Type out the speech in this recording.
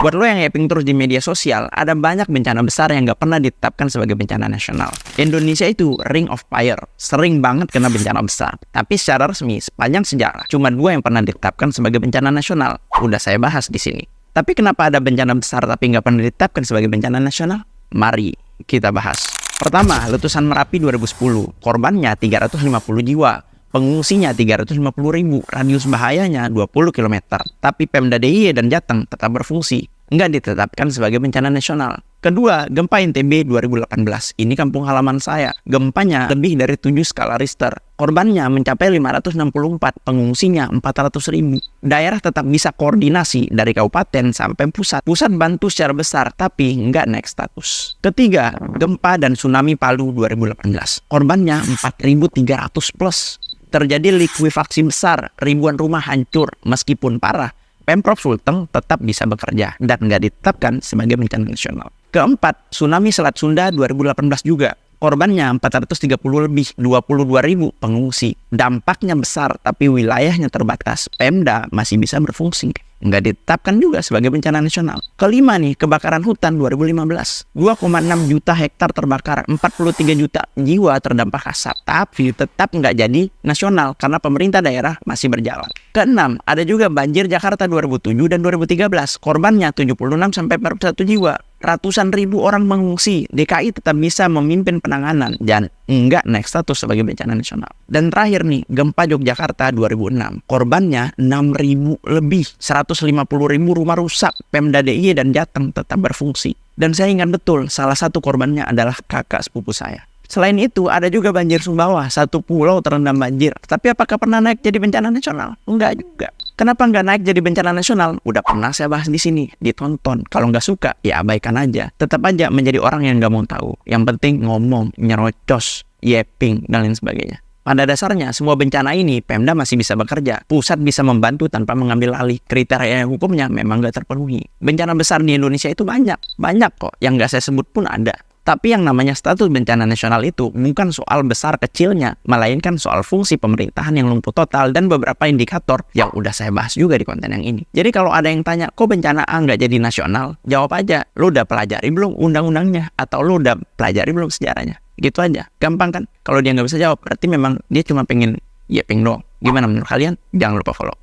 Buat lo yang yaping terus di media sosial, ada banyak bencana besar yang gak pernah ditetapkan sebagai bencana nasional. Indonesia itu ring of fire, sering banget kena bencana besar. Tapi secara resmi, sepanjang sejarah, cuma 2 yang pernah ditetapkan sebagai bencana nasional. Udah saya bahas di sini. Tapi kenapa ada bencana besar tapi nggak pernah ditetapkan sebagai bencana nasional? Mari kita bahas. Pertama, letusan Merapi 2010. Korbannya 350 jiwa. Pengungsinya 350.000, radius bahayanya 20 km. Tapi Pemda DIY dan Jateng tetap berfungsi, nggak ditetapkan sebagai bencana nasional. Kedua, gempa NTB 2018. Ini kampung halaman saya. Gempanya lebih dari 7 skala Richter. Korbannya mencapai 564, pengungsinya 400.000. Daerah tetap bisa koordinasi dari kabupaten sampai pusat. Pusat bantu secara besar, tapi nggak naik status. Ketiga, gempa dan tsunami Palu 2018. Korbannya 4.300 plus. Terjadi likuifaksi besar, ribuan rumah hancur. Meskipun parah, Pemprov Sulteng tetap bisa bekerja dan nggak ditetapkan sebagai bencana nasional. Keempat, tsunami Selat Sunda 2018 juga. Korbannya 430 lebih, 22.000 pengungsi. Dampaknya besar, tapi wilayahnya terbatas. Pemda masih bisa berfungsi. Nggak ditetapkan juga sebagai bencana nasional. Kelima nih, kebakaran hutan 2015. 2,6 juta hektar terbakar, 43 juta jiwa terdampak asap. Tapi tetap nggak jadi nasional karena pemerintah daerah masih berjalan. Keenam, ada juga banjir Jakarta 2007 dan 2013. Korbannya 76 sampai 41 jiwa. Ratusan ribu orang mengungsi. DKI tetap bisa memimpin penanganan dan enggak naik status sebagai bencana nasional. Dan terakhir nih, gempa Yogyakarta 2006. Korbannya 6.000 lebih, 150.000 rumah rusak. Pemda DIY dan Jateng tetap berfungsi. Dan saya ingat betul, salah satu korbannya adalah kakak sepupu saya. Selain itu, ada juga banjir Sumbawa, 1 pulau terendam banjir. Tapi apakah pernah naik jadi bencana nasional? Enggak juga. Kenapa nggak naik jadi bencana nasional? Udah pernah saya bahas di sini, ditonton. Kalau nggak suka, ya abaikan aja. Tetap aja menjadi orang yang nggak mau tahu. Yang penting ngomong, nyerocos, yaping, dan lain sebagainya. Pada dasarnya, semua bencana ini Pemda masih bisa bekerja. Pusat bisa membantu tanpa mengambil alih. Kriteria hukumnya memang nggak terpenuhi. Bencana besar di Indonesia itu banyak. Banyak kok. Yang nggak saya sebut pun ada. Tapi yang namanya status bencana nasional itu bukan soal besar kecilnya, melainkan soal fungsi pemerintahan yang lumpuh total dan beberapa indikator yang udah saya bahas juga di konten yang ini. Jadi kalau ada yang tanya, kok bencana A nggak jadi nasional? Jawab aja, lo udah pelajari belum undang-undangnya? Atau lo udah pelajari belum sejarahnya? Gitu aja, gampang kan? Kalau dia nggak bisa jawab, berarti memang dia cuma pengen yaping doang. Gimana menurut kalian? Jangan lupa follow.